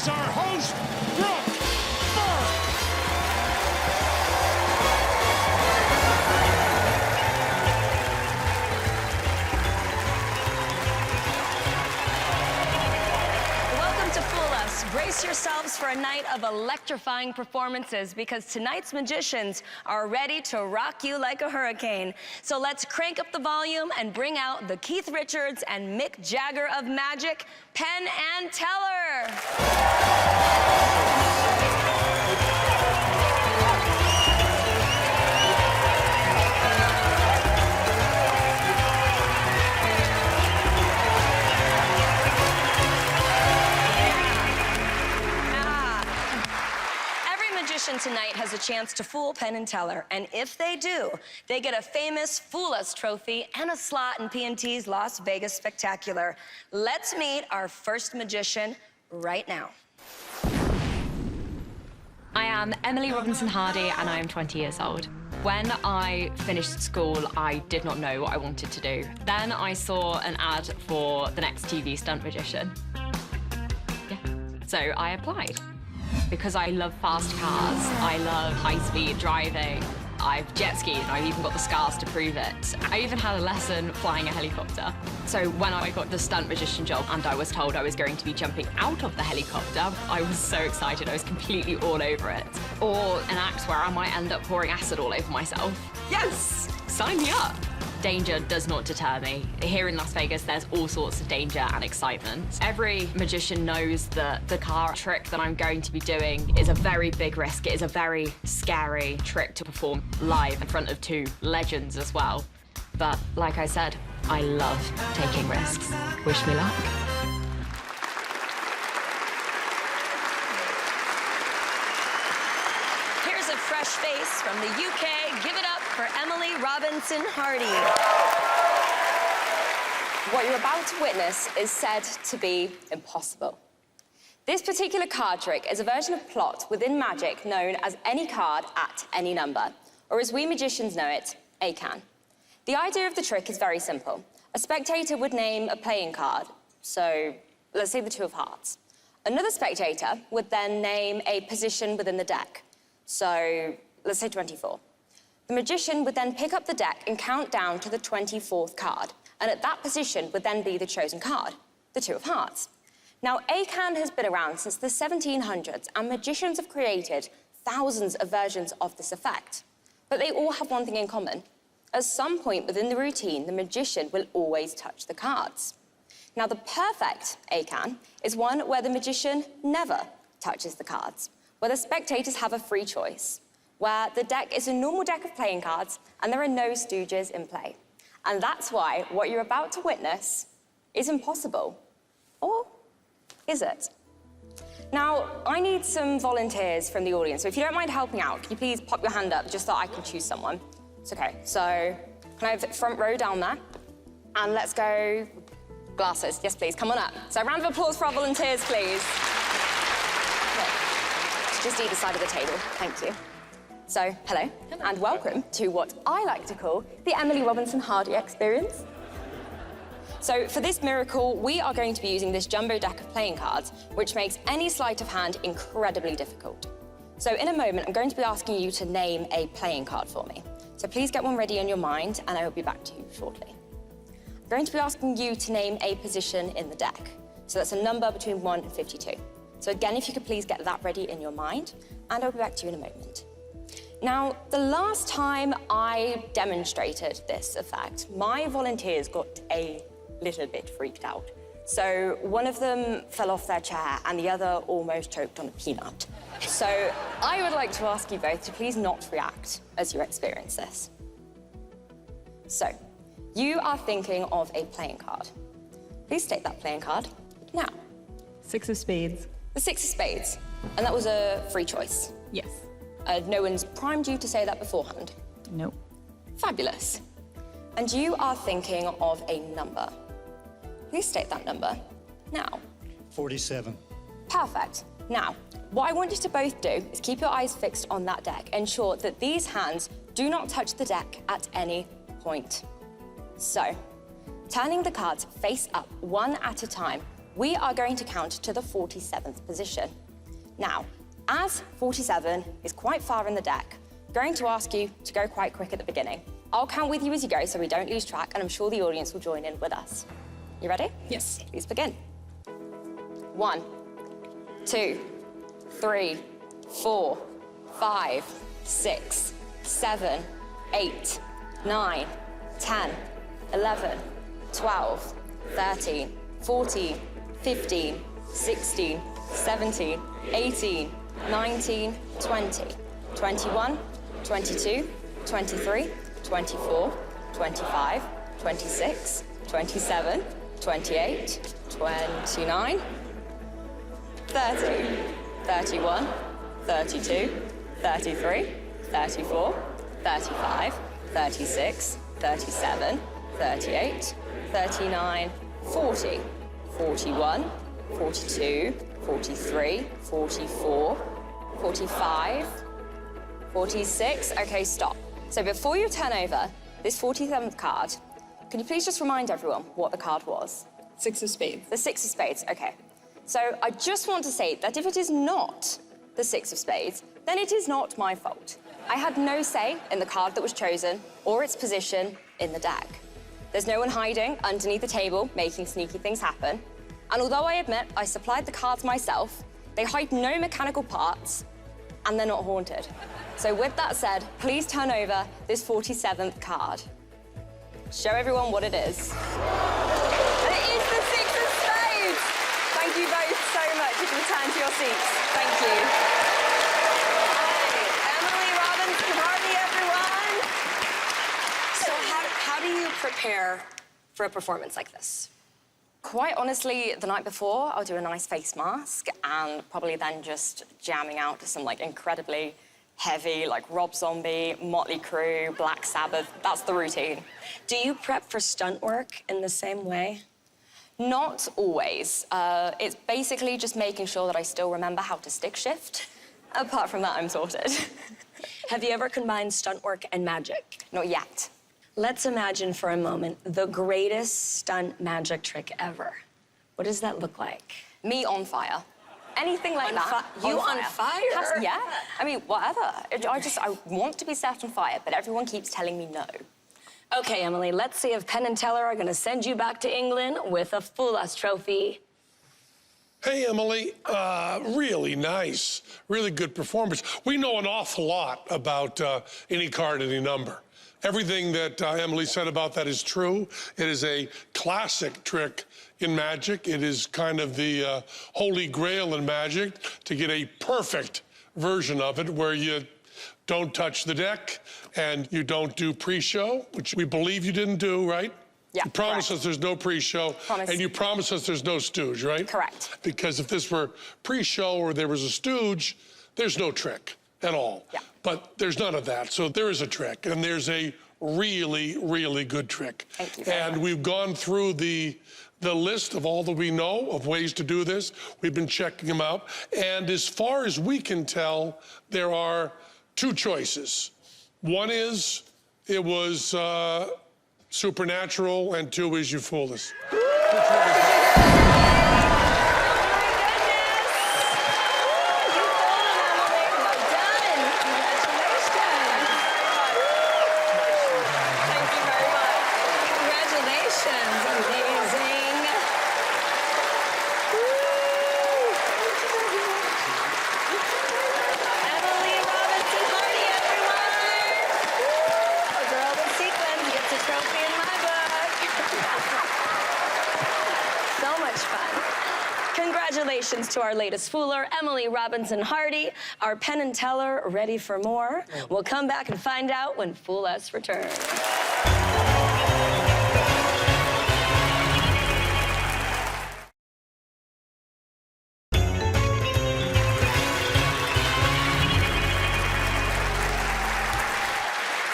is our host, Brooke Burke. Welcome to Fool Us. Brace yourselves for a night of electrifying performances because tonight's magicians are ready to rock you like a hurricane. So let's crank up the volume and bring out the Keith Richards and Mick Jagger of magic, PENN and TELLER. Tonight has a chance to fool PENN and TELLER, and if they do, they get a famous Fool Us trophy and a slot in PNT's Las Vegas Spectacular. Let's meet our first magician right now. I am Emily Robinson Hardy, and I am 20 years old. When I finished school, I did not know what I wanted to do. Then I saw an ad for the next TV stunt magician. Yeah. So I applied. Because I love fast cars, I love high-speed driving, I've jet skied, and I've even got the scars to prove it. I even had a lesson flying a helicopter. So when I got the stunt magician job and I was told I was going to be jumping out of the helicopter, I was so excited, I was completely all over it. Or an act where I might end up pouring acid all over myself. Yes, sign me up. Danger does not deter me. Here in Las Vegas, there's all sorts of danger and excitement. Every magician knows that the car trick that I'm going to be doing is a very big risk. It is a very scary trick to perform live in front of two legends as well. But like I said, I love taking risks. Wish me luck. Here's a fresh face from the UK. Give it up for Emily Robinson Hardy. What you're about to witness is said to be impossible. This particular card trick is a version of plot within magic known as any card at any number, or as we magicians know it, a can. The idea of the trick is very simple. A spectator would name a playing card, so let's say the 2 of hearts. Another spectator would then name a position within the deck, so let's say 24. The magician would then pick up the deck and count down to the 24th card, and at that position would then be the chosen card, the 2 of hearts. Now, A-Can has been around since the 1700s, and magicians have created thousands of versions of this effect. But they all have one thing in common. At some point within the routine, the magician will always touch the cards. Now, the perfect A-Can is one where the magician never touches the cards, where the spectators have a free choice, where the deck is a normal deck of playing cards and there are no stooges in play. And that's why what you're about to witness is impossible. Or is it? Now, I need some volunteers from the audience, so if you don't mind helping out, can you please pop your hand up just so I can choose someone? It's okay, so can I have the front row down there? And let's go glasses. Yes, please, come on up. So a round of applause for our volunteers, please. Okay. Just either side of the table, thank you. So, hello, and welcome to what I like to call the Emily Robinson Hardy experience. So, for this miracle, we are going to be using this jumbo deck of playing cards, which makes any sleight of hand incredibly difficult. So, in a moment, I'm going to be asking you to name a playing card for me. So please get one ready in your mind, and I will be back to you shortly. I'm going to be asking you to name a position in the deck. So that's a number between 1 and 52. So again, if you could please get that ready in your mind, and I'll be back to you in a moment. Now, the last time I demonstrated this effect, my volunteers got a little bit freaked out. So one of them fell off their chair and the other almost choked on a peanut. So I would like to ask you both to please not react as you experience this. So, you are thinking of a playing card. Please state that playing card now. 6 of spades. The 6 of spades. And that was a free choice. Yes. No one's primed you to say that beforehand? No. Fabulous. And you are thinking of a number. Please state that number now. 47. Perfect. Now, what I want you to both do is keep your eyes fixed on that deck. Ensure that these hands do not touch the deck at any point. So, turning the cards face up one at a time we are going to count to the 47th position. Now, as 47 is quite far in the deck, I'm going to ask you to go quite quick at the beginning. I'll count with you as you go so we don't lose track, and I'm sure the audience will join in with us. You ready? Yes. Please begin. 1, 2, 3, 4, 5, 6, 7, 8, 9, 10, 11, 12, 13, 14, 15, 16, 17, 18, 19, 20, 21, 22, 23, 24, 25, 26, 27, 28, 29, 30, 31, 32, 33, 34, 35, 36, 37, 38, 39, 40, 41, 42, 43, 44, 45, 46. Okay, stop. So before you turn over this 47th card, can you please just remind everyone what the card was? 6 of spades. The 6 of spades, okay. So I just want to say that if it is not the 6 of spades, then it is not my fault. I had no say in the card that was chosen or its position in the deck. There's no one hiding underneath the table making sneaky things happen. And although I admit I supplied the cards myself, they hide no mechanical parts and they're not haunted. So with that said, please turn over this 47th card. Show everyone what it is. And it is the 6 of spades! Thank you both so much. You can return to your seats. Thank you. Hi, Emily, Robin, Harvey, everyone. So how do you prepare for a performance like this? Quite honestly, the night before, I'll do a nice face mask and probably then just jamming out to some like incredibly heavy, like Rob Zombie, Motley Crue, Black Sabbath. That's the routine. Do you prep for stunt work in the same way? Not always. It's basically just making sure that I still remember how to stick shift. Apart from that, I'm sorted. Have you ever combined stunt work and magic? Not yet. Let's imagine for a moment the greatest stunt magic trick ever. What does that look like? Me on fire. Anything like that. You on fire? Yeah. I mean, whatever. I want to be set on fire, but everyone keeps telling me no. Okay, Emily, let's see if PENN and TELLER are gonna send you back to England with a Fool Us trophy. Hey, Emily, really nice, really good performance. We know an awful lot about any card, any number. Everything that Emily said about that is true. It is a classic trick in magic. It is kind of the holy grail in magic to get a perfect version of it where you don't touch the deck and you don't do pre-show, which we believe you didn't do, right? Yeah, You promise correct. us there's no pre-show, Promise. and you promise us there's no stooge, right? Correct. Because if this were pre-show or there was a stooge, there's no trick at all. Yeah. But there's none of that, so there is a trick, and there's a really, really good trick. Thank you very And much. we've gone through the list of all that we know of ways to do this. We've been checking them out, and as far as we can tell, there are 2 choices. One is it was supernatural, and 2 is you fooled us. Congratulations to our latest fooler, Emily Robinson Hardy. Our PENN and TELLER ready for more? We'll come back and find out when Fool Us returns.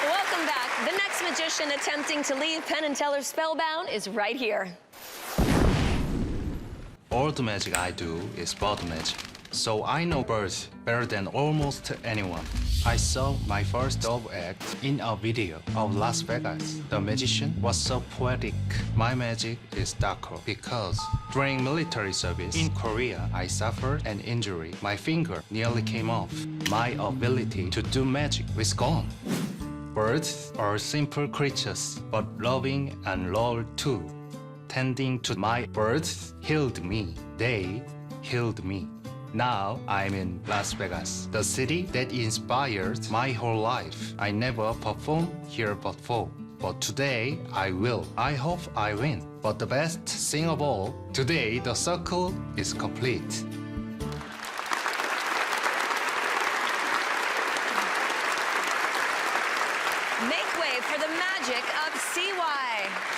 Welcome back. The next magician attempting to leave PENN and TELLER spellbound is right here. All the magic I do is bottle magic. so I know birds better than almost anyone. I saw my first dove act in a video of Las Vegas. The magician was so poetic. My magic is darker because during military service in Korea, I suffered an injury. My finger nearly came off. My ability to do magic was gone. Birds are simple creatures, but loving and loyal too. Tending to my birds healed me. They healed me. Now I'm in Las Vegas, the city that inspired my whole life. I never performed here before, but today I will. I hope I win. But the best thing of all, today the circle is complete. Make way for the magic of CY.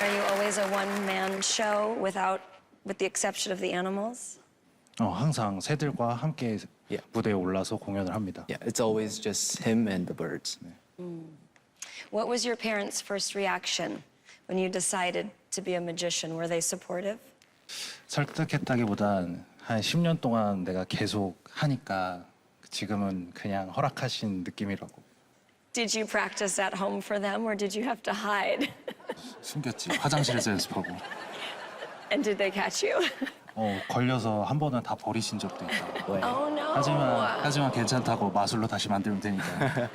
Are you always a one-man show with the exception of the animals? 항상 새들과 함께 Yeah. 무대에 올라서 공연을 합니다. Yeah, it's always just him and the birds. What was your parents' first reaction when you decided to be a magician? Were they supportive? 설득했다기보단 한 10년 동안 내가 계속 하니까 지금은 그냥 허락하신 느낌이라고. Did you practice at home for them, or did you have to hide? 숨겼지. 화장실에서 연습하고. And did they catch you? 걸려서 한 번은 다 버리신 적도 있고. Oh no. 하지만 괜찮다고 마술로 다시 만들면 되니까.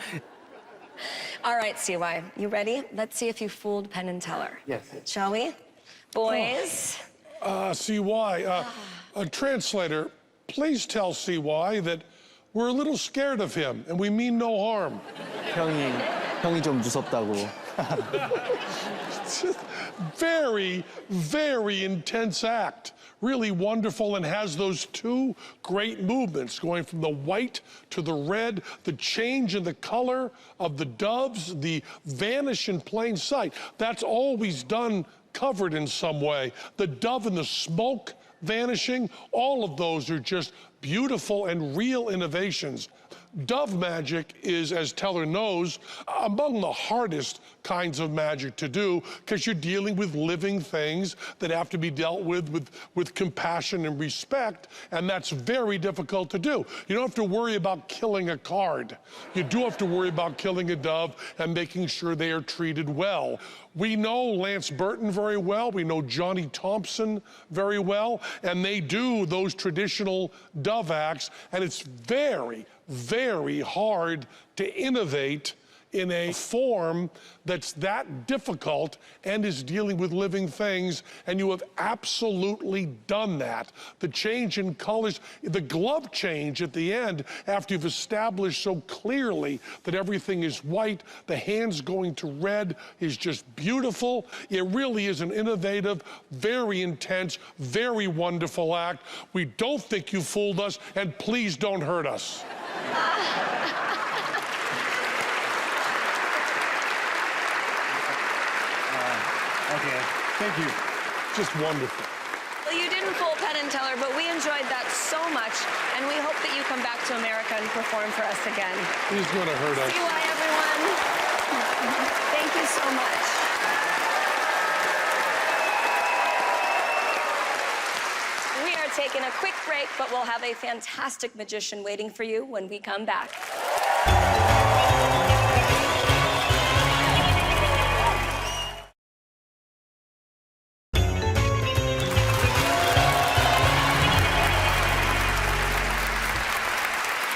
All right, CY, you ready? Let's see if you fooled Penn and Teller. Yes. Shall we? Boys. CY, a translator, please tell CY that we're a little scared of him and we mean no harm. 형이 좀 무섭다고. Very, very intense act. Really wonderful, and has those two great movements going from the white to the red, the change in the color of the doves, the vanish in plain sight. That's always done covered in some way. The dove and the smoke vanishing, all of those are just beautiful and real innovations. Dove magic is, as Teller knows, among the hardest kinds of magic to do, because you're dealing with living things that have to be dealt with compassion and respect, and that's very difficult to do. You don't have to worry about killing a card. You do have to worry about killing a dove and making sure they are treated well. We know Lance Burton very well. We know Johnny Thompson very well, and they do those traditional dove acts, and it's very, very hard to innovate in a form that's that difficult and is dealing with living things, and you have absolutely done that. The change in colors, the glove change at the end, after you've established so clearly that everything is white, the hands going to red is just beautiful. It really is an innovative, very intense, very wonderful act. We don't think you fooled us, and please don't hurt us. Okay, thank you. Just wonderful. Well, you didn't fool Penn and Teller, but we enjoyed that so much, and we hope that you come back to America and perform for us again. He's gonna hurt us. CY, everyone. Thank you so much. We are taking a quick break, but we'll have a fantastic magician waiting for you when we come back.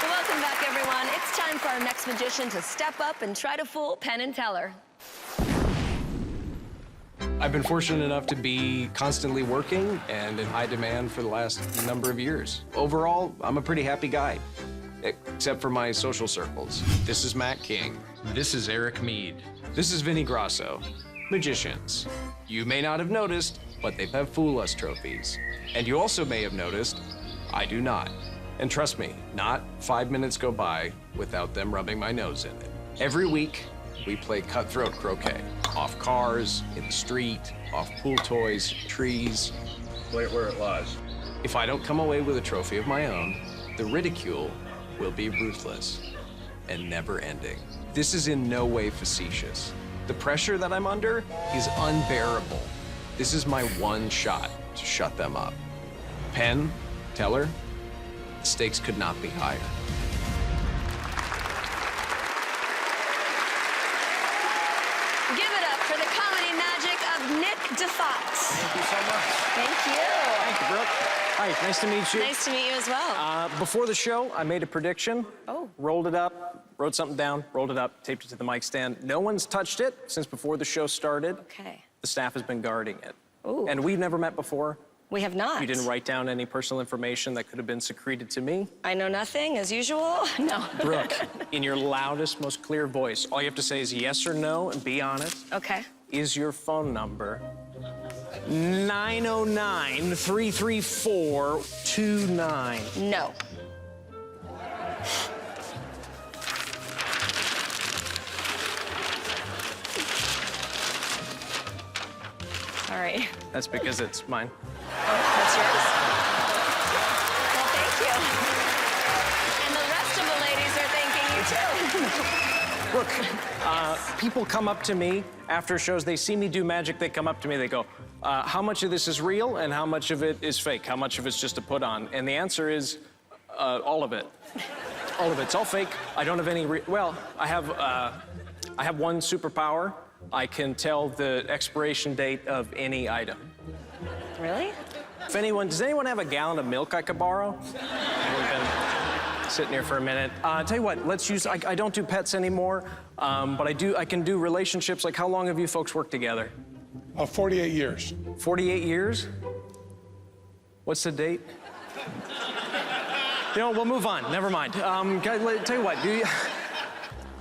Welcome back, everyone. It's time for our next magician to step up and try to fool Penn and Teller. I've been fortunate enough to be constantly working and in high demand for the last number of years. Overall, I'm a pretty happy guy, except for my social circles. This is Matt King. This is Eric Mead. This is Vinny Grasso. Magicians. You may not have noticed, but they have Fool Us trophies. And you also may have noticed, I do not. And trust me, not 5 minutes go by without them rubbing my nose in it. Every week, we play cutthroat croquet. Off cars, in the street, off pool toys, trees. Play it where it lies. If I don't come away with a trophy of my own, the ridicule will be ruthless and never ending. This is in no way facetious. The pressure that I'm under is unbearable. This is my one shot to shut them up. Penn, Teller, the stakes could not be higher. Give it up for the comedy magic of Nick Diffatte. Thank you so much. Thank you. Thank you, Brooke. Hi, nice to meet you. Nice to meet you as well. Before the show, I made a prediction. Oh. Rolled it up, wrote something down, rolled it up, taped it to the mic stand. No one's touched it since before the show started. Okay. The staff has been guarding it. Ooh. And we've never met before. We have not. You didn't write down any personal information that could have been secreted to me. I know nothing, as usual. No. Brooke, in your loudest, most clear voice, all you have to say is yes or no and be honest. Okay. Is your phone number 909-334-29? No. sorry. That's because it's mine. Oh, that's yours? Well, thank you. And the rest of the ladies are thanking you, too. Brooke, people come up to me after shows, they see me do magic, they come up to me, they go, how much of this is real and how much of it is fake? How much of it's just a put on? And the answer is all of it. All of it. It's all fake. I don't have any, well, I have one superpower. I can tell the expiration date of any item. Really? Does anyone have a gallon of milk I could borrow? We've been sitting here for a minute. Tell you what, let's use, I don't do pets anymore, but I can do relationships. Like, how long have you folks worked together? 48 years. 48 years? What's the date? You know, we'll move on. Never mind. Tell you what,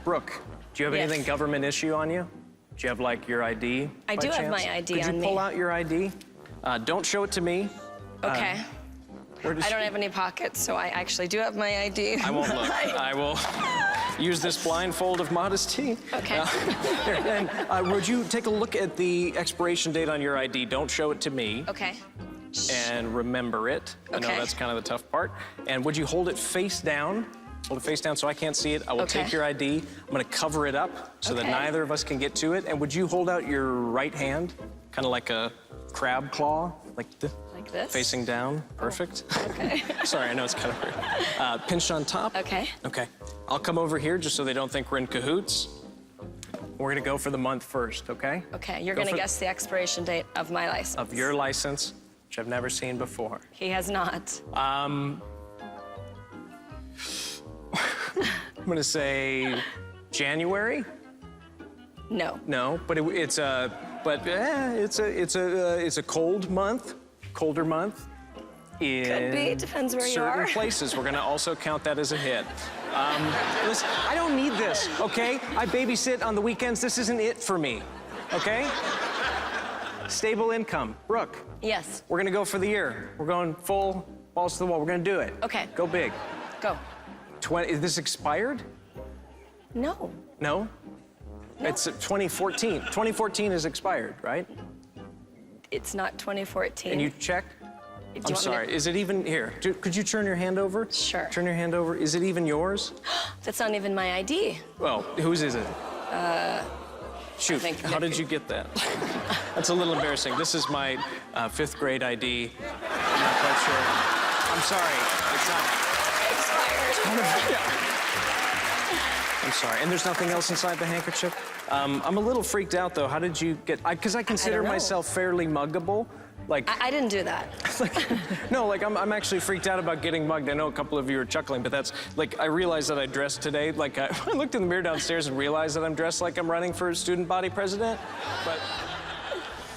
Brooke, do you have anything government issue on you? Do you have, like, your ID? I do have my ID on me. Could you pull out your ID? Don't show it to me. Okay. I don't have any pockets, so I actually do have my ID. I won't look. I will use this blindfold of modesty. Okay. Here, and would you take a look at the expiration date on your ID? Don't show it to me. Okay. And remember it. I know Okay. that's kind of the tough part. And would you hold it face down? Hold it face down so I can't see it. I will take your ID. I'm gonna cover it up so that neither of us can get to it. And would you hold out your right hand, kind of like a crab claw, like this? Like this? Facing down. Perfect. Okay. Sorry, I know it's kind of weird. Pinched on top. Okay. Okay. I'll come over here just so they don't think we're in cahoots. We're gonna go for the month first, okay? Okay, you're gonna guess the expiration date of my license. Of your license, which I've never seen before. He has not. I'm gonna say January. No. No, but it's a cold month, colder month. Could be, depends where you are. Certain places, we're gonna also count that as a hit. Listen, I don't need this, okay? I babysit on the weekends. This isn't it for me, okay? Stable income. Brooke. Yes. We're gonna go for the year. We're going full balls to the wall. We're gonna do it. Okay. Go big. Go. Is this expired? No. No? It's 2014. 2014 is expired, right? It's not 2014. And you checked? I'm sorry. Is it even here? Could you turn your hand over? Sure. Turn your hand over. Is it even yours? That's not even my ID. Well, whose is it? Shoot. How did you get that? That's a little embarrassing. This is my 5th grade ID. I'm not quite sure. I'm sorry. It's not expired. I'm sorry. And there's nothing else inside the handkerchief? I'm a little freaked out, though. How did you get... Because I consider myself fairly muggable. Like... I didn't do that. No, like, I'm actually freaked out about getting mugged. I know a couple of you are chuckling, but that's... Like, I realized that I dressed today. Like, I looked in the mirror downstairs and realized that I'm dressed like I'm running for student body president. But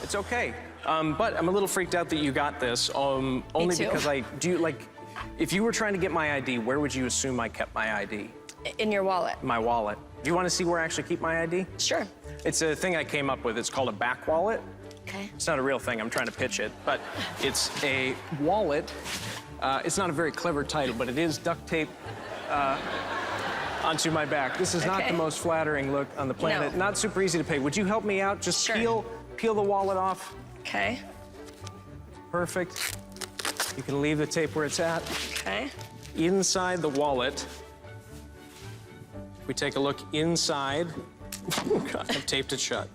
it's okay. But I'm a little freaked out that you got this. Only because if you were trying to get my ID, where would you assume I kept my ID? In your wallet. My wallet. Do you want to see where I actually keep my ID? Sure. It's a thing I came up with. It's called a back wallet. Okay. It's not a real thing. I'm trying to pitch it. But it's a wallet. It's not a very clever title, but it is duct tape onto my back. This is not the most flattering look on the planet. No. Not super easy to pay. Would you help me out? Just peel the wallet off. Okay. Perfect. You can leave the tape where it's at. Okay. Inside the wallet, we take a look inside. God, I've taped it shut.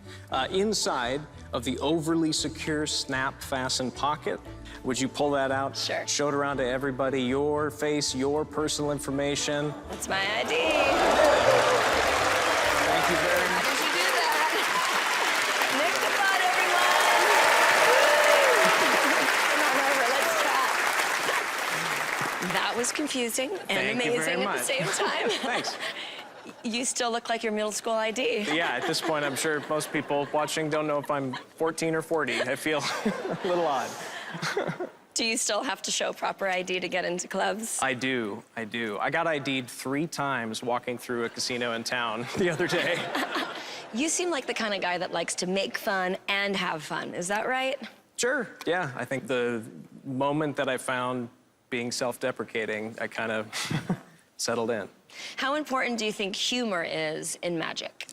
Inside of the overly secure snap fasten pocket. Would you pull that out? Sure. Show it around to everybody. Your face, your personal information. That's my ID. Thank you very much. How did you do that? Nick the butt, everyone. Come on over, let's chat. That was confusing and amazing at the same time. Thanks. You still look like your middle school ID. Yeah, at this point, I'm sure most people watching don't know if I'm 14 or 40. I feel a little odd. Do you still have to show proper ID to get into clubs? I do. I got ID'd 3 times walking through a casino in town the other day. You seem like the kind of guy that likes to make fun and have fun. Is that right? Sure, yeah. I think the moment that I found being self-deprecating, I kind of settled in. How important do you think humor is in magic?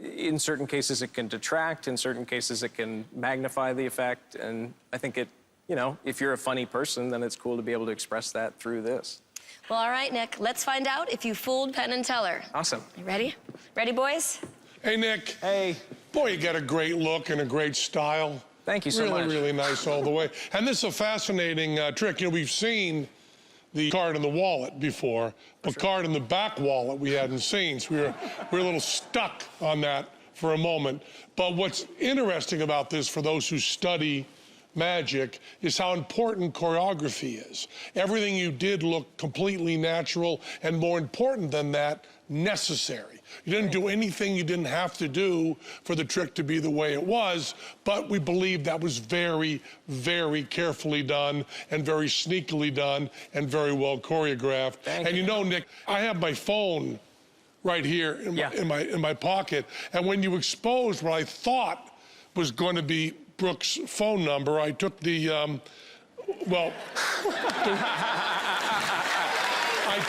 in certain cases it can detract, in certain cases it can magnify the effect, and I think it, you know, if you're a funny person, then it's cool to be able to express that through this. Well, all right, Nick, let's find out if you fooled Penn and Teller. Awesome. You ready? Ready, boys? Hey, Nick. Hey. Boy, you got a great look and a great style. Thank you so much. Really, really nice all the way. And this is a fascinating trick. You know, we've seen the card in the wallet before, but card in the back wallet we hadn't seen. So we were a little stuck on that for a moment. But what's interesting about this for those who study magic is how important choreography is. Everything you did looked completely natural, and more important than that, necessary. You didn't do anything you didn't have to do for the trick to be the way it was, but we believe that was very, very carefully done and very sneakily done and very well choreographed. And you know, Nick, I have my phone right here in my pocket, and when you exposed what I thought was going to be Brooke's phone number, I took the, I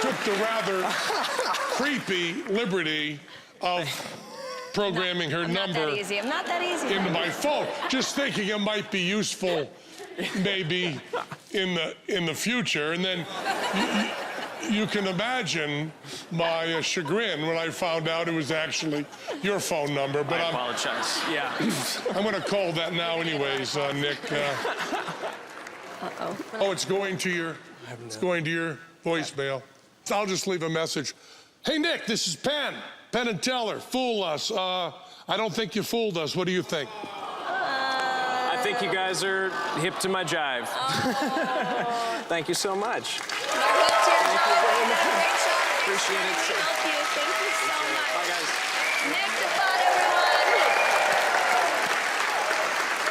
took the rather creepy liberty of programming her number I'm not that easy. into my phone, just thinking it might be useful maybe in the future. And then you can imagine my chagrin when I found out it was actually your phone number. But I apologize. Yeah. I'm going to call that now anyways, Nick. Oh, it's going to your voicemail. I'll just leave a message. Hey, Nick, this is Penn and Teller. Fool us. I don't think you fooled us. What do you think? I think you guys are hip to my jive. Thank you so much. Thank you very much. Appreciate it. Thank you so much. Bye, guys. Nick Diffatte, everyone.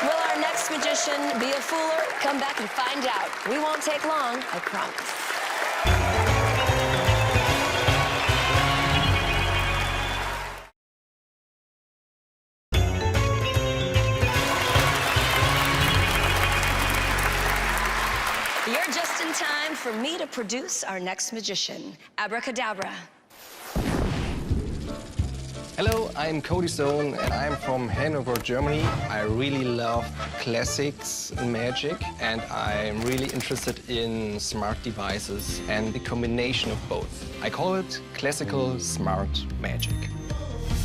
Will our next magician be a fooler? Come back and find out. We won't take long, I promise. You're just in time for me to produce our next magician. Abracadabra. Hello, I'm Cody Stone and I'm from Hanover, Germany. I really love classics and magic, and I'm really interested in smart devices and the combination of both. I call it classical smart magic.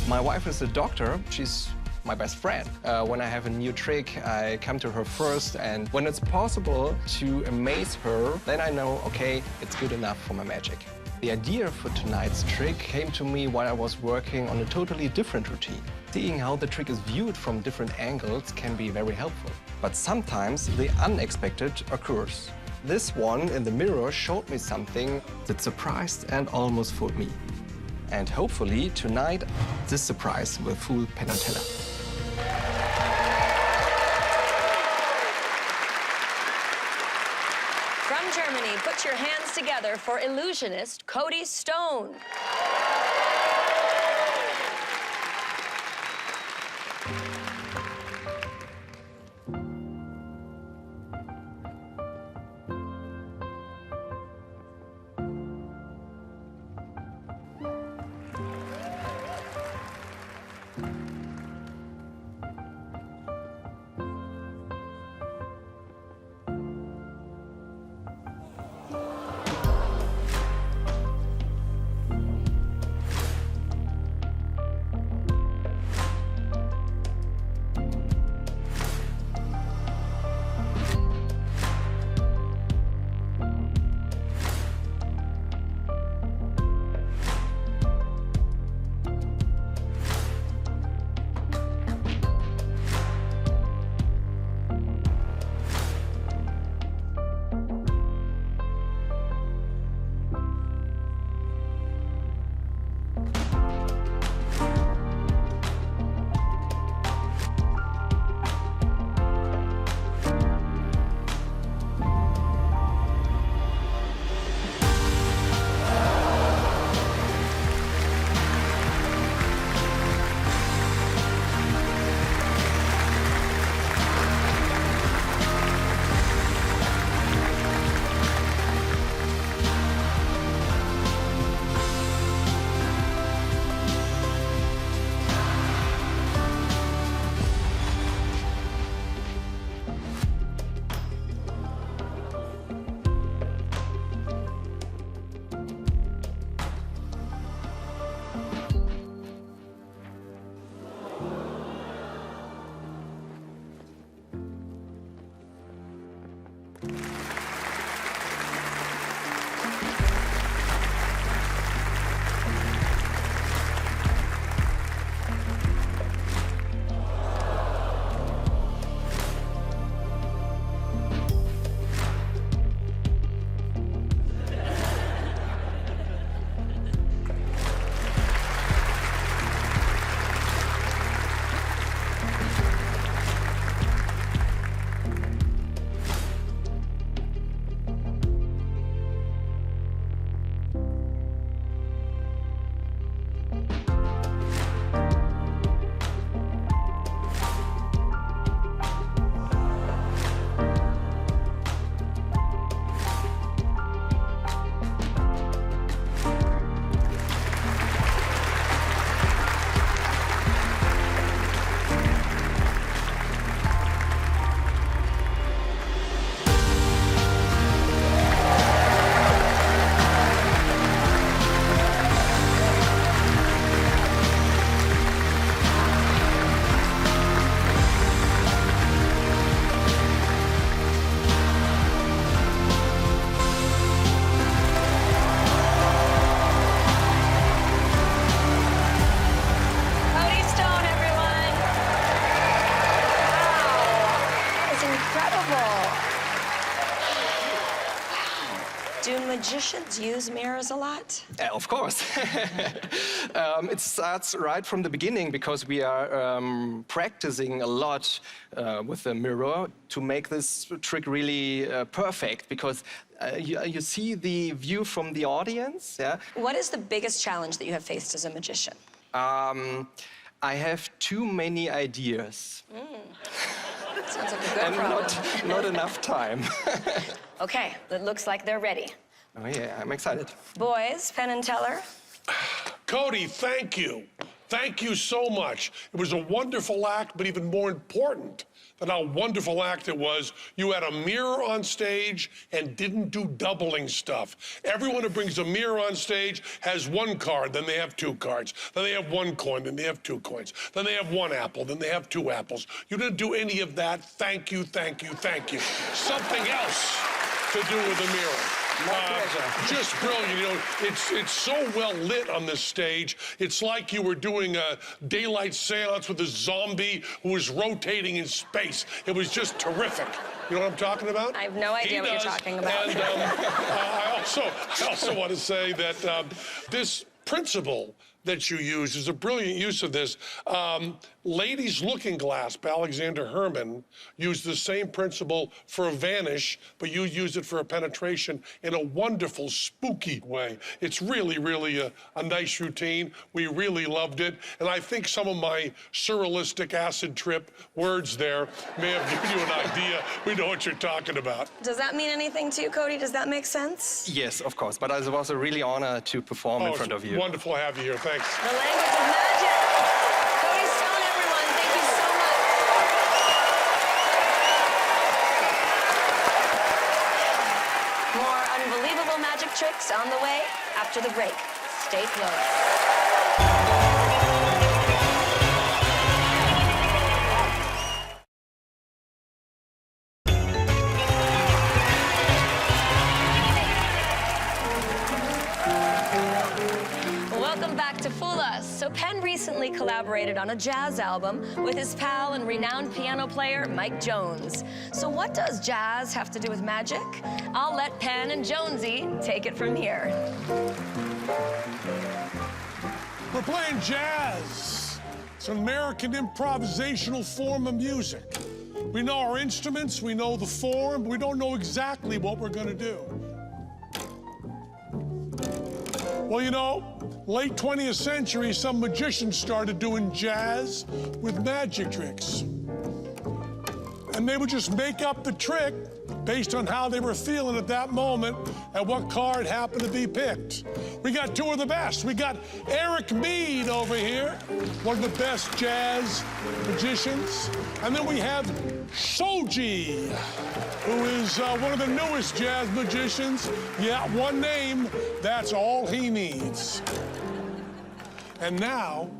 My wife is a doctor. She's my best friend. When I have a new trick, I come to her first, and when it's possible to amaze her, then I know, okay, it's good enough for my magic. The idea for tonight's trick came to me while I was working on a totally different routine. Seeing how the trick is viewed from different angles can be very helpful. But sometimes the unexpected occurs. This one in the mirror showed me something that surprised and almost fooled me. And hopefully tonight, this surprise will fool Penn and Teller. From Germany, put your hands together for illusionist Cody Stone. Cody Stone, everyone. Wow, that was incredible. Do magicians use mirrors a lot? Of course. It starts right from the beginning because we are practicing a lot with the mirror to make this trick really perfect because you see the view from the audience. Yeah. What is the biggest challenge that you have faced as a magician? I have too many ideas. Sounds like a good And problem. not enough time. Okay, it looks like they're ready. Oh yeah, I'm excited. Boys, Penn and Teller. Cody, thank you. Thank you so much. It was a wonderful act, but even more important than how wonderful act it was, you had a mirror on stage and didn't do doubling stuff. Everyone who brings a mirror on stage has one card, then they have two cards. Then they have one coin, then they have two coins. Then they have one apple, then they have two apples. You didn't do any of that. Thank you, thank you, thank you. Something else to do with the mirror. Just brilliant. You know, it's so well lit on this stage. It's like you were doing a daylight seance with a zombie who was rotating in space. It was just terrific. You know what I'm talking about? I have no idea what you're talking about. And I also want to say that this principle that you use is a brilliant use of this. Ladies Looking Glass by Alexander Herman used the same principle for a vanish, but you use it for a penetration in a wonderful, spooky way. It's really, really a nice routine. We really loved it. And I think some of my surrealistic acid trip words there may have given you an idea. We know what you're talking about. Does that mean anything to you, Cody? Does that make sense? Yes, of course. But it was a really honor to perform in front of you. Wonderful to have you here. Thanks. The language of magic. Cody Stone, everyone, thank you so much. More unbelievable magic tricks on the way after the break. Stay close. Welcome back to Fool Us. So Penn recently collaborated on a jazz album with his pal and renowned piano player, Mike Jones. So what does jazz have to do with magic? I'll let Penn and Jonesy take it from here. We're playing jazz. It's an American improvisational form of music. We know our instruments, we know the form, but we don't know exactly what we're gonna do. Well, you know, late 20th century, some magicians started doing jazz with magic tricks. And they would just make up the trick based on how they were feeling at that moment and what card happened to be picked. We got two of the best. We got Eric Mead over here, one of the best jazz magicians. And then we have Shoji, who is one of the newest jazz magicians. Yeah, one name, that's all he needs. And now,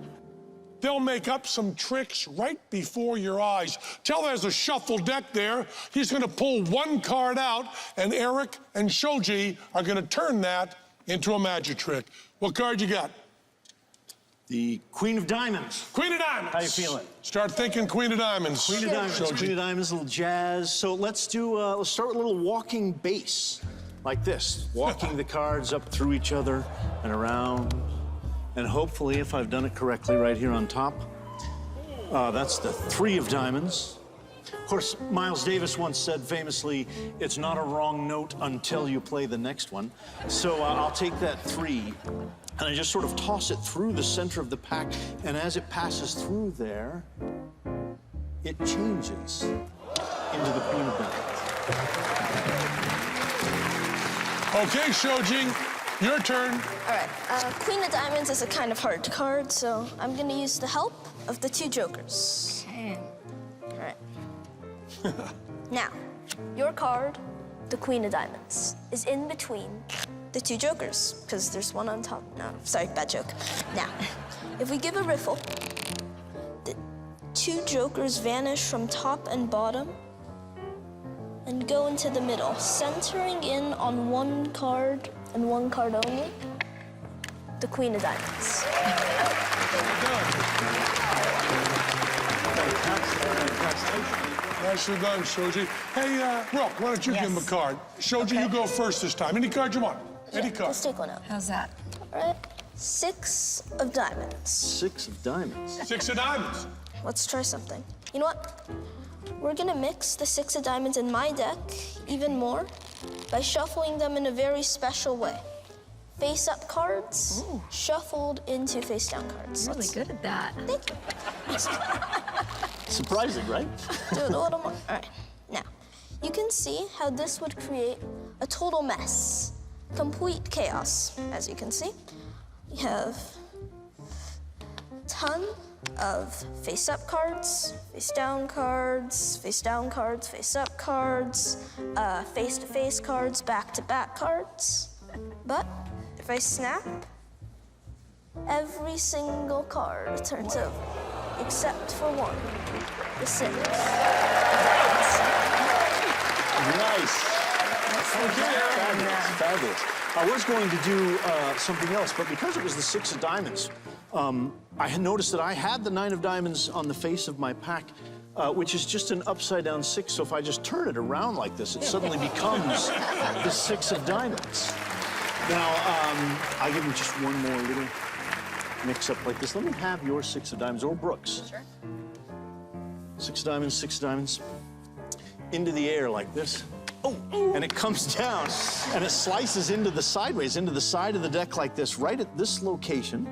they'll make up some tricks right before your eyes. Teller has a shuffle deck there. He's going to pull one card out, and Eric and Shoji are going to turn that into a magic trick. What card you got? The Queen of Diamonds. Queen of Diamonds. How you feeling? Start thinking Queen of Diamonds. Queen of Diamonds. Shoji. Queen of Diamonds, a little jazz. So let's start with a little walking bass, like this. Walking the cards up through each other and around. And hopefully, if I've done it correctly, right here on top, that's the 3 of Diamonds. Of course, Miles Davis once said famously, it's not a wrong note until you play the next one. So I'll take that 3, and I just sort of toss it through the center of the pack, and as it passes through there, it changes into the Queen of Diamonds. Okay, Shoji, your turn. All right, Queen of Diamonds is a kind of hard card, so I'm gonna use the help of the 2 jokers. Okay. All right. Now, your card, the Queen of Diamonds, is in between the 2 jokers, because there's one on top. No, sorry, bad joke. Now, if we give a riffle, the 2 jokers vanish from top and bottom and go into the middle, centering in on 1 card and 1 card only, the Queen of Diamonds. Nicely done, Shoji. Hey, Rook, why don't you give him a card? Shoji, you go first this time. Any card you want. Any card. Let's take one out. How's that? All right, 6 of Diamonds. 6 of Diamonds. 6 of Diamonds. Let's try something. You know what? We're gonna mix the 6 of Diamonds in my deck even more by shuffling them in a very special way. Face-up cards shuffled into face-down cards. Really good at that. Thank you. Surprising, right? Do it a little more. All right. Now, you can see how this would create a total mess. Complete chaos, as you can see. We have a ton of face-up cards, face-down cards, face-down cards, face-up cards, face-to-face cards, back-to-back cards. But if I snap, every single card turns over, except for 1, the 6. Nice. Fabulous. I was going to do something else, but because it was the 6 of Diamonds, I had noticed that I had the 9 of Diamonds on the face of my pack, which is just an upside-down 6. So if I just turn it around like this, it suddenly becomes the 6 of Diamonds. Now, I'll give you just one more little mix-up like this. Let me have your 6 of Diamonds, or Brooks. Sure. 6 of Diamonds, 6 of Diamonds. Into the air like this. Oh, and it comes down, and it slices into the sideways, into the side of the deck like this, right at this location,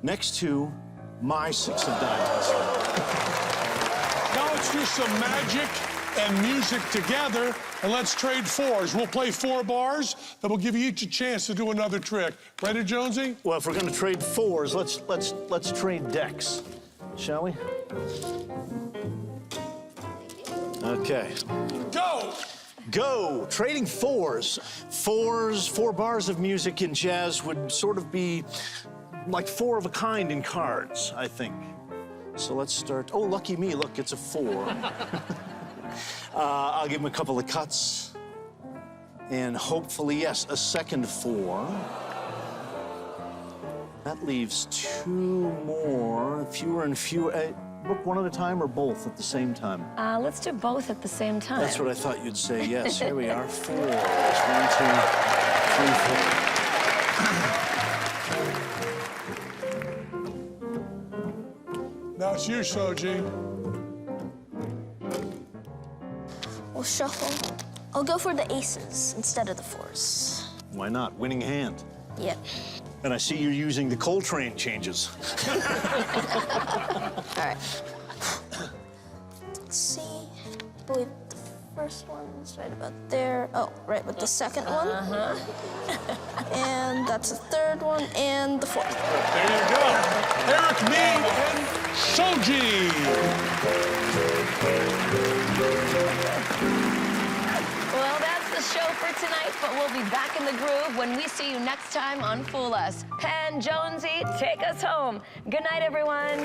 next to my 6 of Diamonds. Now let's do some magic and music together, and let's trade 4s. We'll play 4 bars, then we'll give you each a chance to do another trick. Ready, Jonesy? Well, if we're gonna trade 4s, let's trade decks, shall we? Okay. Go! Go! Trading 4s. 4 bars of music in jazz would sort of be like 4 of a kind in cards, I think. So let's start. Oh, lucky me, look, it's a 4. I'll give him a couple of cuts. And hopefully, yes, a second 4. That leaves 2 more, fewer and fewer. Book one at a time or both at the same time? Let's do both at the same time. That's what I thought you'd say. Yes, here we are. 4. 1, 2, 3, 4. Now it's you, Shoji. We'll shuffle. I'll go for the aces instead of the 4s. Why not? Winning hand. Yep. And I see you're using the Coltrane changes. All right. Let's see. I believe the first one's right about there. Oh, right with the second one. And that's the third one and the 4th. There you go. Eric Mead and Shoji. Well, that's the show for tonight, but we'll be back in the groove when we see you next time on Fool Us. Penn, Jonesy, take us home. Good night, everyone.